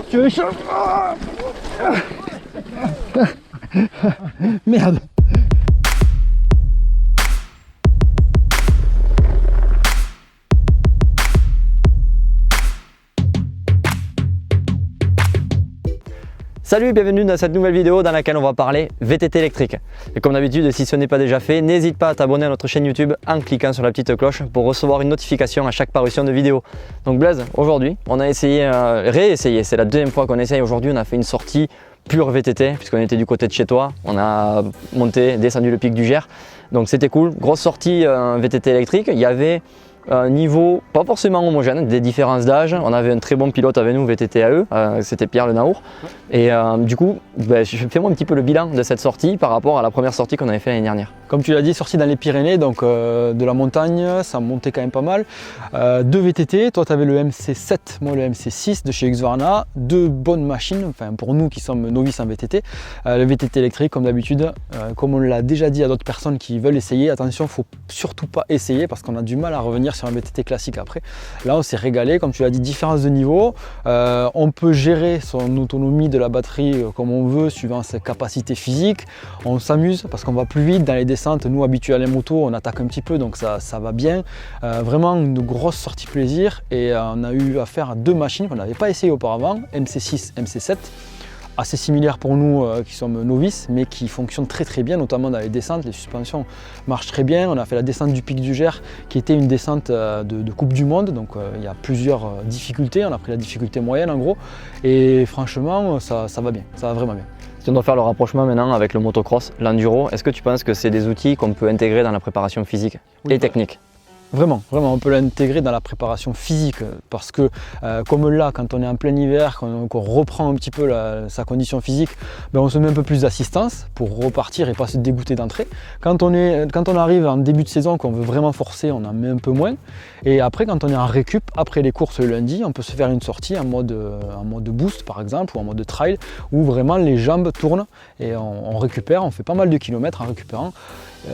Tu échappes. Merde. Salut et bienvenue dans cette nouvelle vidéo dans laquelle on va parler VTT électrique. Et comme d'habitude, si ce n'est pas déjà fait, n'hésite pas à t'abonner à notre chaîne YouTube en cliquant sur la petite cloche pour recevoir une notification à chaque parution de vidéo. Donc Blaise, aujourd'hui, on a réessayé, c'est la deuxième fois qu'on essaye. Aujourd'hui, on a fait une sortie pure VTT puisqu'on était du côté de chez toi. On a descendu le pic du Gers. Donc c'était cool, grosse sortie VTT électrique. Il y avait un niveau pas forcément homogène, des différences d'âge. On avait un très bon pilote avec nous, VTT AE, c'était Pierre Le Naour. Et du coup, fais-moi un petit peu le bilan de cette sortie par rapport à la première sortie qu'on avait fait l'année dernière. Comme tu l'as dit, sortie dans les Pyrénées, donc de la montagne, ça montait quand même pas mal. Deux VTT, toi tu avais le MC7, moi le MC6 de chez Husqvarna. Deux bonnes machines, enfin pour nous qui sommes novices en VTT. Le VTT électrique, comme d'habitude, comme on l'a déjà dit à d'autres personnes qui veulent essayer, attention, il ne faut surtout pas essayer parce qu'on a du mal à revenir sur un VTT classique après. Là on s'est régalé, comme tu l'as dit, différence de niveau. On peut gérer son autonomie de la batterie comme on veut, suivant ses capacités physiques. On s'amuse parce qu'on va plus vite dans les descentes. Nous habitués à les motos, on attaque un petit peu, donc ça va bien. Vraiment une grosse sortie plaisir et on a eu affaire à deux machines qu'on n'avait pas essayé auparavant, MC6, MC7. Assez similaires pour nous qui sommes novices, mais qui fonctionnent très bien, notamment dans les descentes. Les suspensions marchent très bien. On a fait la descente du pic du Gers, qui était une descente de Coupe du Monde, donc il y a plusieurs difficultés. On a pris la difficulté moyenne en gros, et franchement, ça va bien, ça va vraiment bien. Si on doit faire le rapprochement maintenant avec le motocross, l'enduro, est-ce que tu penses que c'est des outils qu'on peut intégrer dans la préparation physique et technique ? Vraiment, on peut l'intégrer dans la préparation physique parce que comme là, quand on est en plein hiver, qu'on reprend un petit peu sa condition physique, on se met un peu plus d'assistance pour repartir et pas se dégoûter d'entrée. Quand on arrive en début de saison, qu'on veut vraiment forcer, on en met un peu moins. Et après, quand on est en récup, après les courses le lundi, on peut se faire une sortie en mode boost par exemple ou en mode trail où vraiment les jambes tournent et on récupère, on fait pas mal de kilomètres en récupérant.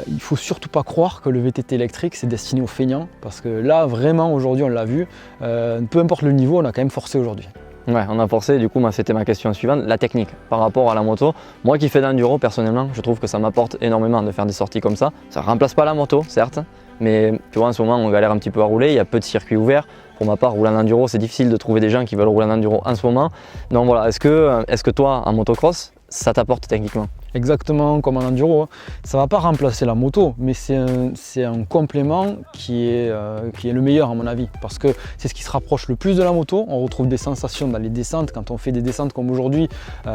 Il ne faut surtout pas croire que le VTT électrique c'est destiné aux feignants parce que là vraiment aujourd'hui on l'a vu, peu importe le niveau on a quand même forcé aujourd'hui. Ouais, on a forcé, du coup c'était ma question suivante, la technique par rapport à la moto. Moi qui fais d'enduro personnellement, je trouve que ça m'apporte énormément de faire des sorties comme ça. Ça ne remplace pas la moto certes, mais tu vois en ce moment on galère un petit peu à rouler, il y a peu de circuits ouverts. Pour ma part, rouler en enduro, c'est difficile de trouver des gens qui veulent rouler en enduro en ce moment. Donc voilà, est-ce que toi en motocross, ça t'apporte techniquement ? Exactement comme en enduro, ça ne va pas remplacer la moto, mais c'est un complément qui est le meilleur à mon avis, parce que c'est ce qui se rapproche le plus de la moto. On retrouve des sensations dans les descentes, quand on fait des descentes comme aujourd'hui,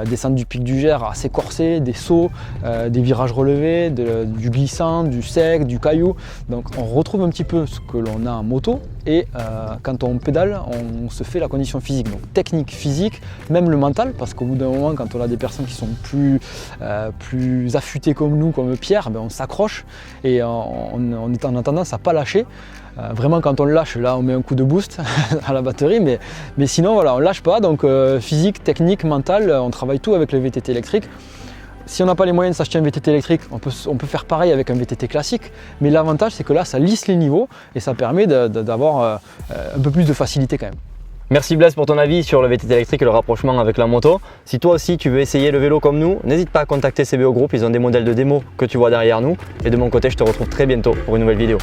descente du pic du Gers assez corsé, des sauts, des virages relevés, du glissant, du sec, du caillou. Donc on retrouve un petit peu ce que l'on a en moto, et quand on pédale, on se fait la condition physique, donc technique, physique, même le mental, parce qu'au bout d'un moment, quand on a des personnes qui sont plus affûtés comme nous, comme Pierre, on s'accroche et on a tendance à pas lâcher. Vraiment quand on lâche, là on met un coup de boost à la batterie, mais sinon voilà, on lâche pas. Donc physique, technique, mental, on travaille tout avec le VTT électrique. Si on n'a pas les moyens de s'acheter un VTT électrique, on peut faire pareil avec un VTT classique, mais l'avantage c'est que là ça lisse les niveaux et ça permet d'avoir un peu plus de facilité quand même. Merci Blaise pour ton avis sur le VTT électrique et le rapprochement avec la moto. Si toi aussi tu veux essayer le vélo comme nous, n'hésite pas à contacter CBO Group, ils ont des modèles de démo que tu vois derrière nous. Et de mon côté, je te retrouve très bientôt pour une nouvelle vidéo.